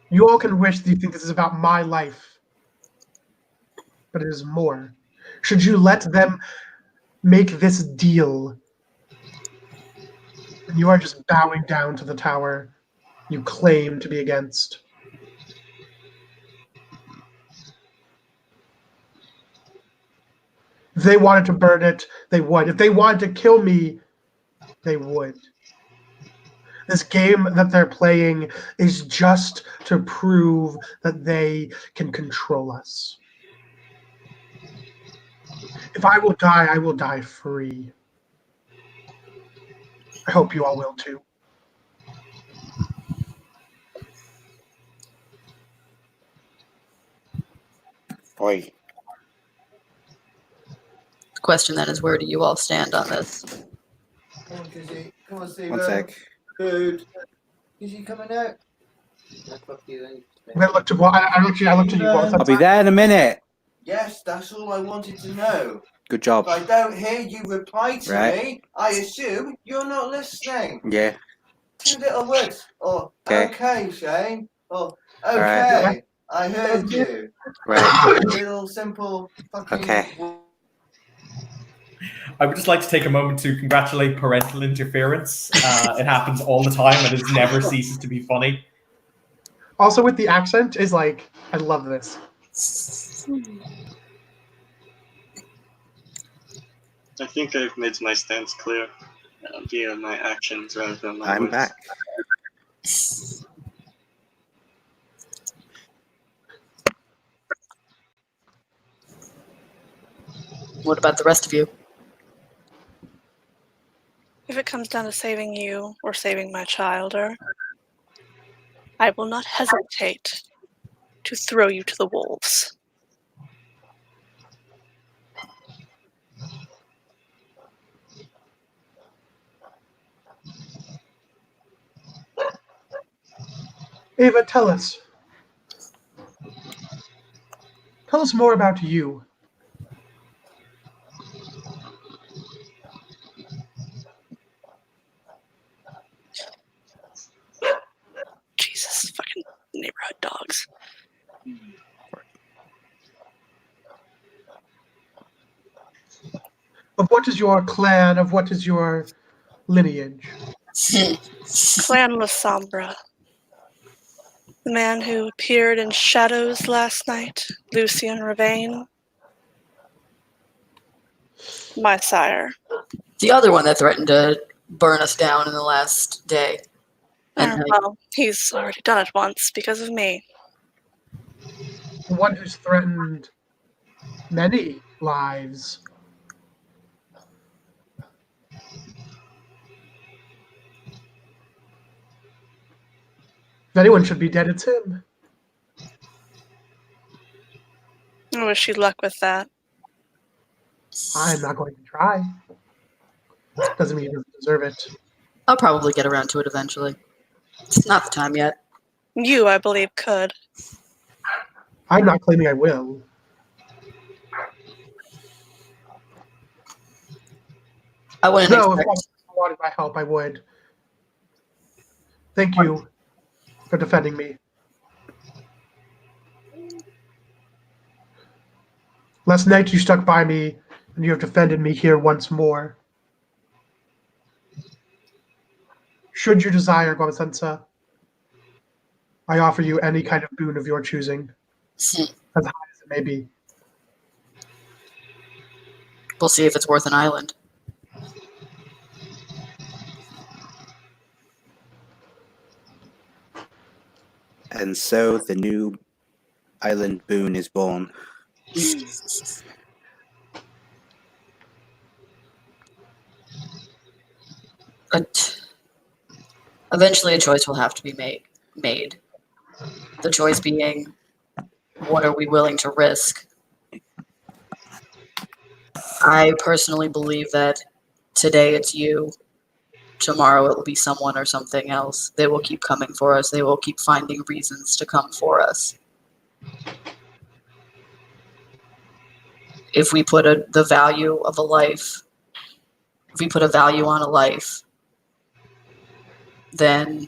You all can wish that you think this is about my life, but it is more. Should you let them make this deal, and you are just bowing down to the tower you claim to be against. they wanted to burn it, they would. If they wanted to kill me, they would. This game that they're playing is just to prove that they can control us. If I will die free. I hope you all will too. Boy, The question then is, where do you all stand on this? Come on, Kizzy. Come on, Steve. one sec. Food. Kizzy coming out? No, fuck you then. I'm gonna look to I looked to you. What was I'll that? be there in a minute. Yes, that's all I wanted to know. Good job. If I don't hear you reply to Right. me, I assume you're not listening. Yeah. 2 little words. Or, Okay. okay, Shane. Or, okay, Alright. I heard you. Right. Little simple fucking. Okay. I would just like to take a moment to congratulate parental interference. It happens all the time and it never ceases to be funny. Also with the accent is like, I love this. I think I've made my stance clear via my actions rather than my I'm words. back. What about the rest of you? If it comes down to saving you or saving my child, I will not hesitate to throw you to the wolves. Ava, tell us. Tell us more about you. Jesus, fucking neighborhood dogs. Of what is your clan? Of what is your lineage? Clan Lasombra. The man who appeared in shadows last night, Lucian Ravane. My sire. The other one that threatened to burn us down in the last day. And Well, he's already done it once because of me. The one who's threatened many lives. If anyone should be dead, it's him. I wish you luck with that. I'm not going to try. Doesn't mean he doesn't deserve it. I'll probably get around to it eventually. It's not the time yet. You, I believe, could. I'm not claiming I will. I wouldn't No, if expect. I wanted my help, I would. Thank you for defending me. Last night you stuck by me, and you have defended me here once more. Should you desire, Gwamasensa, I offer you any kind of boon of your choosing, as high as it may be. We'll see if it's worth an island. And so the new island boon is born. But eventually a choice will have to be made. The choice being, what are we willing to risk? I personally believe that today it's you, tomorrow it will be someone or something else. They will keep coming for us. They will keep finding reasons to come for us. If we put the value of a life, if we put a value on a life, then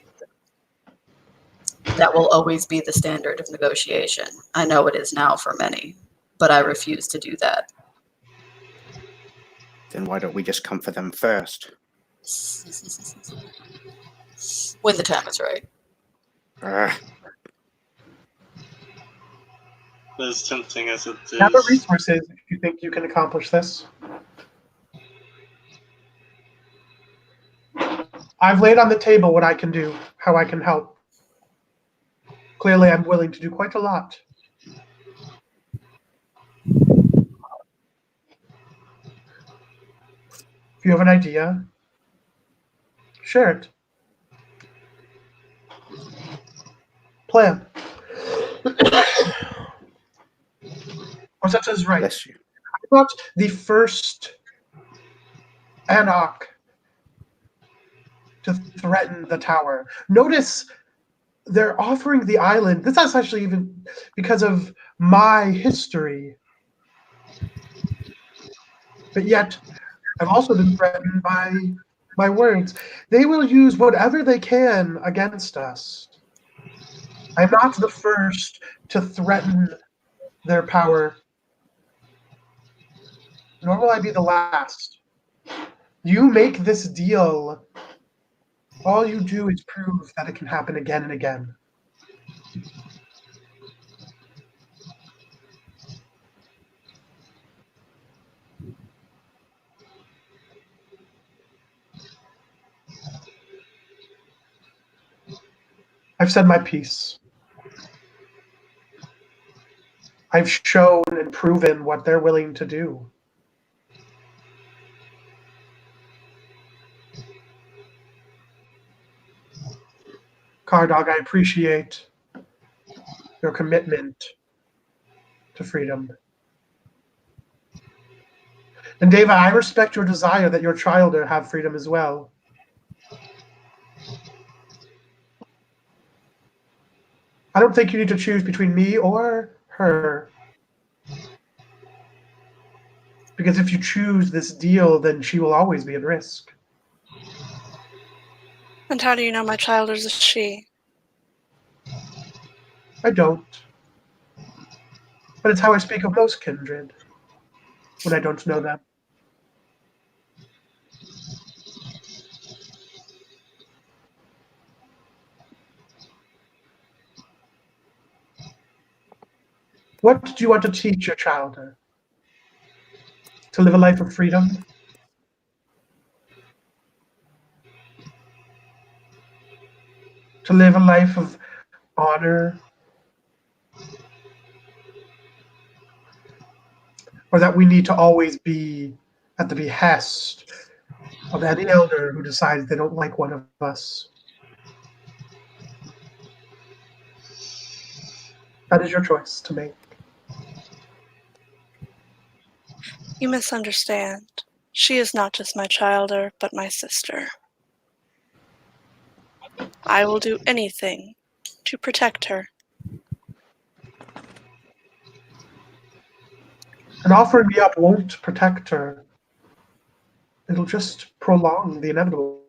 that will always be the standard of negotiation. I know it is now for many, but I refuse to do that. Then why don't we just come for them first? When the time is right. Ugh. As tempting as it Have the is, resources if you think you can accomplish this. I've laid on the table what I can do, how I can help. Clearly, I'm willing to do quite a lot. If you have an idea, share it. Plan. Rosetta is right. Bless you. I thought the first Anarch to threaten the tower. Notice they're offering the island. This is actually even because of my history. But yet, I've also been threatened by my words. They will use whatever they can against us. I'm not the first to threaten their power, nor will I be the last. You make this deal, all you do is prove that it can happen again and again. I've said my piece. I've shown and proven what they're willing to do. Cardog, I appreciate your commitment to freedom. And Deva, I respect your desire that your child have freedom as well. I don't think you need to choose between me or her. Because if you choose this deal, then she will always be at risk. And how do you know my child is a she? I don't. But it's how I speak of most kindred when I don't know them. What do you want to teach your child? To live a life of freedom? To live a life of honor? Or that we need to always be at the behest of any elder who decides they don't like one of us? That is your choice to make. You misunderstand. She is not just my childer, but my sister. I will do anything to protect her. And offering me up won't protect her. It'll just prolong the inevitable.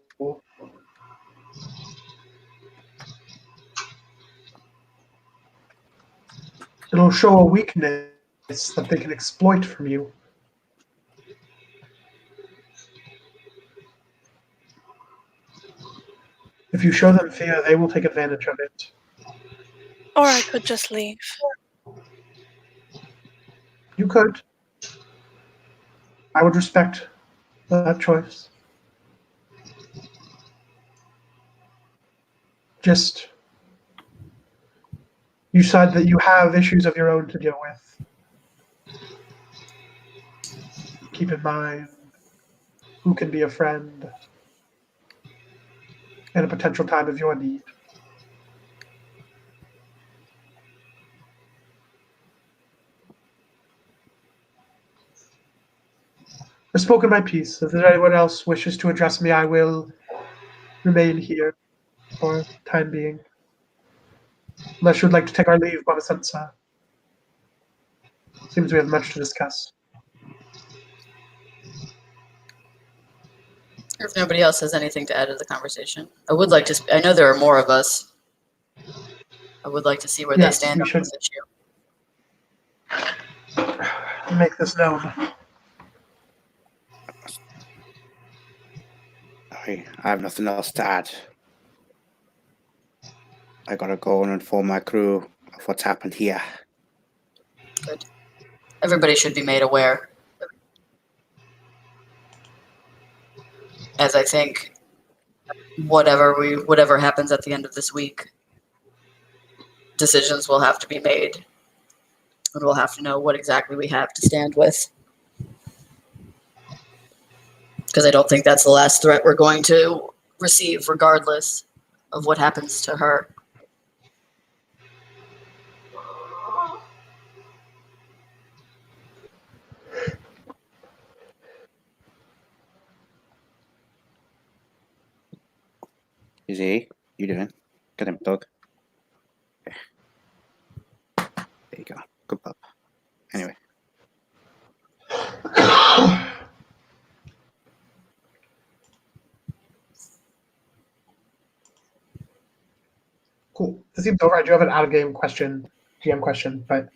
It'll show a weakness that they can exploit from you. If you show them fear, they will take advantage of it. Or I could just leave. You could. I would respect that choice. Just, you said that you have issues of your own to deal with. Keep in mind who can be a friend in a potential time of your need. I've spoken my piece. If there's anyone else wishes to address me, I will remain here for the time being. Unless you'd like to take our leave, Baba Sansa. Seems we have much to discuss. If nobody else has anything to add to the conversation, I would like to. I know there are more of us. I would like to see where they Yes, stand we on should. this issue. Make this known. I have nothing else to add. I gotta go and inform my crew of what's happened here. Good. Everybody should be made aware. As I think whatever happens at the end of this week, decisions will have to be made. And we'll have to know what exactly we have to stand with. Because I don't think that's the last threat we're going to receive, regardless of what happens to her. Izzy, you doing? Get him, dog. Okay. There you go. Good pup. Anyway. Cool. This seems over. I do have an out-of-game question, GM question, but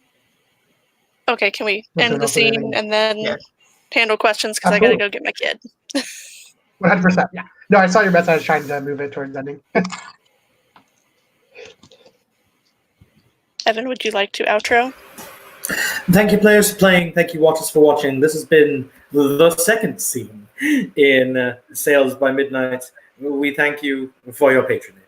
Okay, can we Listen, end the I'll put it in. scene and then Yeah. handle questions? Because I gotta go get my kid. 100%. Yeah. No, I saw your message. I was trying to move it towards ending. Evan, would you like to outro? Thank you, players, for playing. Thank you, watchers, for watching. This has been the second scene in Sales by Midnight. We thank you for your patronage.